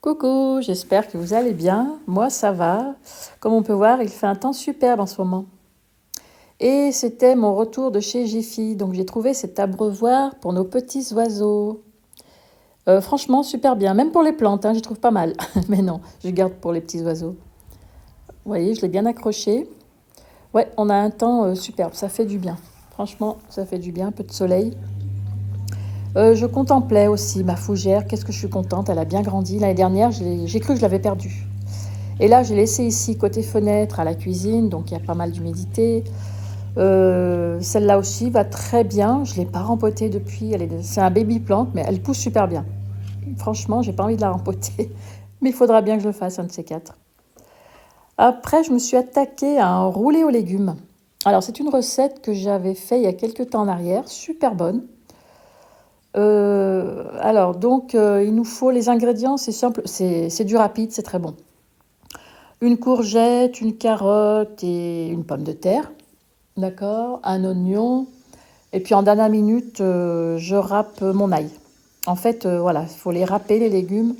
Coucou, j'espère que vous allez bien. Moi, ça va. Comme on peut voir, il fait un temps superbe en ce moment. Et c'était mon retour de chez Jiffy, donc j'ai trouvé cet abreuvoir pour nos petits oiseaux. Franchement, super bien, même pour les plantes, hein, j'y trouve pas mal. Mais non, je garde pour les petits oiseaux. Vous voyez, je l'ai bien accroché. Ouais, on a un temps superbe, ça fait du bien. Franchement, ça fait du bien, un peu de soleil. Je contemplais aussi ma fougère, qu'est-ce que je suis contente, elle a bien grandi. L'année dernière, j'ai cru que je l'avais perdue. Et là, j'ai laissé ici côté fenêtre à la cuisine, donc il y a pas mal d'humidité. Celle-là aussi va très bien. Je ne l'ai pas rempotée depuis. C'est un baby plante, mais elle pousse super bien. Franchement, j'ai pas envie de la rempoter. Mais il faudra bien que je le fasse, un de ces quatre. Après, je me suis attaquée à un roulé aux légumes. Alors, c'est une recette que j'avais fait il y a quelques temps en arrière, super bonne. Il nous faut les ingrédients, c'est simple, c'est du rapide, c'est très bon. Une courgette, une carotte et une pomme de terre. D'accord, un oignon. Et puis en dernière minute, je râpe mon ail. En fait, voilà, il faut les râper, les légumes.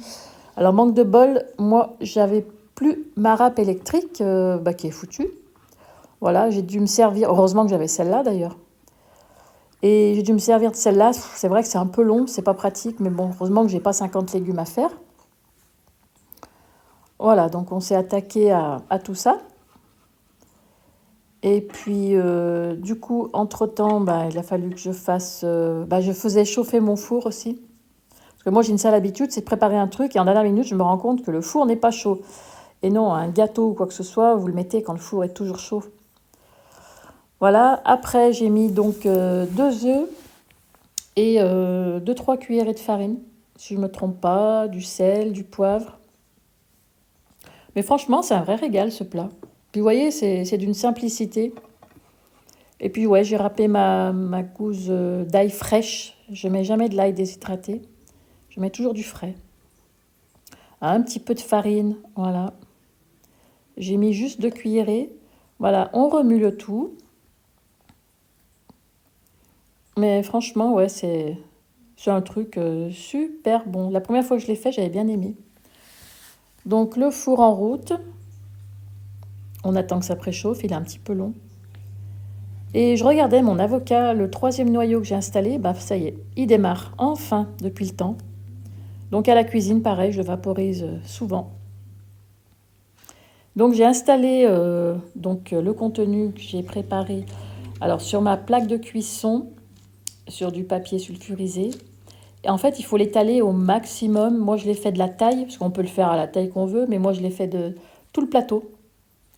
Alors, manque de bol, moi, j'avais plus ma râpe électrique qui est foutue. Voilà, j'ai dû me servir, heureusement que j'avais celle-là d'ailleurs. Et j'ai dû me servir de celle-là. C'est vrai que c'est un peu long, c'est pas pratique, mais bon, heureusement que j'ai pas 50 légumes à faire. Voilà, donc on s'est attaqué à tout ça. Et puis, du coup, entre-temps, il a fallu que je fasse... je faisais chauffer mon four aussi. Parce que moi, j'ai une sale habitude, c'est de préparer un truc et en dernière minute, je me rends compte que le four n'est pas chaud. Et non, un gâteau ou quoi que ce soit, vous le mettez quand le four est toujours chaud. Voilà, après, j'ai mis donc 2 œufs et 2-3 cuillerées de farine, si je ne me trompe pas, du sel, du poivre. Mais franchement, c'est un vrai régal, ce plat. Puis vous voyez, c'est d'une simplicité. Et puis ouais, j'ai râpé ma gousse d'ail fraîche. Je mets jamais de l'ail déshydraté. Je mets toujours du frais. Un petit peu de farine, voilà. J'ai mis juste 2 cuillerées. Voilà, on remue le tout. Mais franchement, ouais, c'est un truc super bon. La première fois que je l'ai fait, j'avais bien aimé. Donc le four en route. On attend que ça préchauffe, il est un petit peu long. Et je regardais mon avocat, le troisième noyau que j'ai installé, ça y est, il démarre enfin depuis le temps. Donc à la cuisine, pareil, je vaporise souvent. Donc j'ai installé le contenu que j'ai préparé. Alors sur ma plaque de cuisson, sur du papier sulfurisé. Et en fait, il faut l'étaler au maximum. Moi, je l'ai fait de la taille, parce qu'on peut le faire à la taille qu'on veut, mais moi, je l'ai fait de tout le plateau.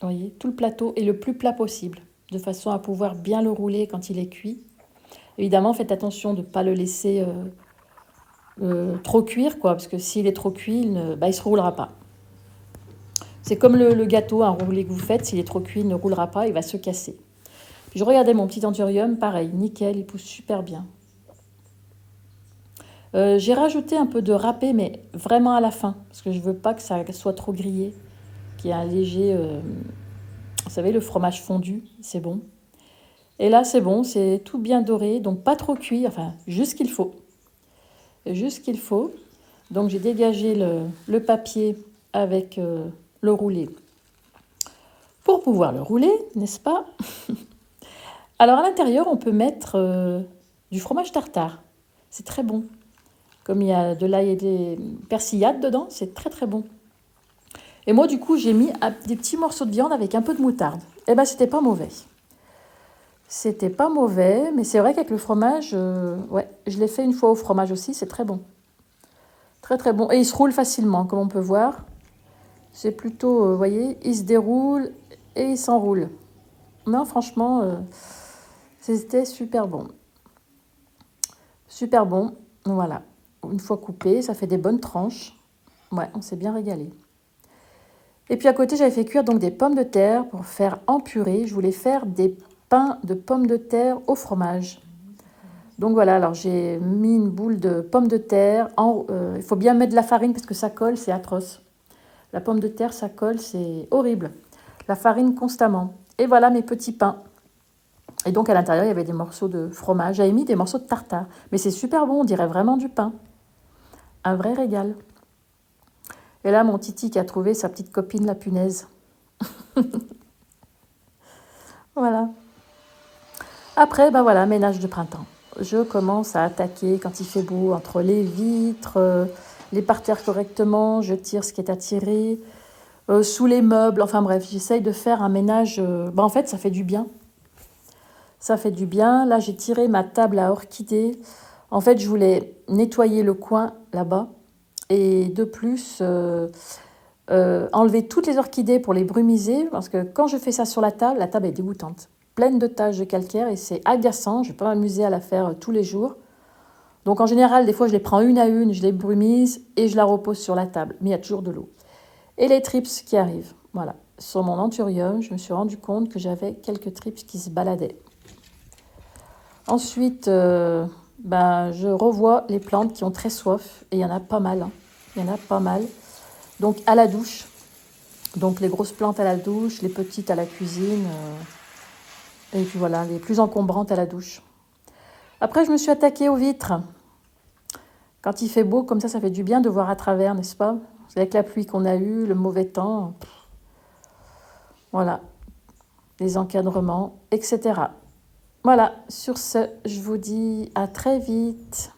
Vous voyez, tout le plateau et le plus plat possible, de façon à pouvoir bien le rouler quand il est cuit. Évidemment, faites attention de ne pas le laisser trop cuire, quoi, parce que s'il est trop cuit, il ne se roulera pas. C'est comme le gâteau, un roulé que vous faites, s'il est trop cuit, il ne roulera pas, il va se casser. Puis je regardais mon petit anthurium, pareil, nickel, il pousse super bien. J'ai rajouté un peu de râpé, mais vraiment à la fin, parce que je ne veux pas que ça soit trop grillé, qu'il y ait un léger... vous savez, le fromage fondu, c'est bon. Et là, c'est bon, c'est tout bien doré, donc pas trop cuit, enfin, juste ce qu'il faut. Juste ce qu'il faut. Donc j'ai dégagé le papier avec le roulé pour pouvoir le rouler, n'est-ce pas? Alors à l'intérieur, on peut mettre du fromage tartare. C'est très bon. Comme il y a de l'ail et des persillades dedans, c'est très très bon. Et moi, du coup, j'ai mis des petits morceaux de viande avec un peu de moutarde. Eh ben, c'était pas mauvais. C'était pas mauvais, mais c'est vrai qu'avec le fromage, ouais, je l'ai fait une fois au fromage aussi, c'est très bon. Très très bon. Et il se roule facilement, comme on peut voir. C'est plutôt, vous voyez, il se déroule et il s'enroule. Non, franchement, c'était super bon. Super bon, voilà. Une fois coupé, ça fait des bonnes tranches. Ouais, on s'est bien régalé. Et puis à côté, j'avais fait cuire donc des pommes de terre pour faire en purée. Je voulais faire des pains de pommes de terre au fromage. Donc voilà, alors j'ai mis une boule de pommes de terre. Il faut bien mettre de la farine parce que ça colle, c'est atroce. La pomme de terre, ça colle, c'est horrible. La farine constamment. Et voilà mes petits pains. Et donc à l'intérieur, il y avait des morceaux de fromage. J'avais mis des morceaux de tartare. Mais c'est super bon, on dirait vraiment du pain. Un vrai régal. Et là, mon Titi qui a trouvé sa petite copine, la punaise. Voilà. Après, ben voilà, ménage de printemps. Je commence à attaquer quand il fait beau, entre les vitres, les parterres correctement, je tire ce qui est à tirer, sous les meubles, enfin bref, j'essaye de faire un ménage. En fait, ça fait du bien. Ça fait du bien. Là, j'ai tiré ma table à orchidées. En fait, je voulais nettoyer le coin là-bas. Et de plus, enlever toutes les orchidées pour les brumiser. Parce que quand je fais ça sur la table est dégoûtante. Pleine de taches de calcaire et c'est agaçant. Je ne vais pas m'amuser à la faire tous les jours. Donc en général, des fois, je les prends une à une, je les brumise et je la repose sur la table. Mais il y a toujours de l'eau. Et les trips qui arrivent. Voilà. Sur mon anthurium, je me suis rendu compte que j'avais quelques trips qui se baladaient. Ensuite, je revois les plantes qui ont très soif. Et il y en a pas mal. Hein. Il y en a pas mal. Donc à la douche. Donc les grosses plantes à la douche, les petites à la cuisine. Et puis voilà, les plus encombrantes à la douche. Après, je me suis attaquée aux vitres. Quand il fait beau, comme ça fait du bien de voir à travers, n'est-ce pas? Avec la pluie qu'on a eue, le mauvais temps. Voilà. Les encadrements, etc. Voilà, sur ce, je vous dis à très vite.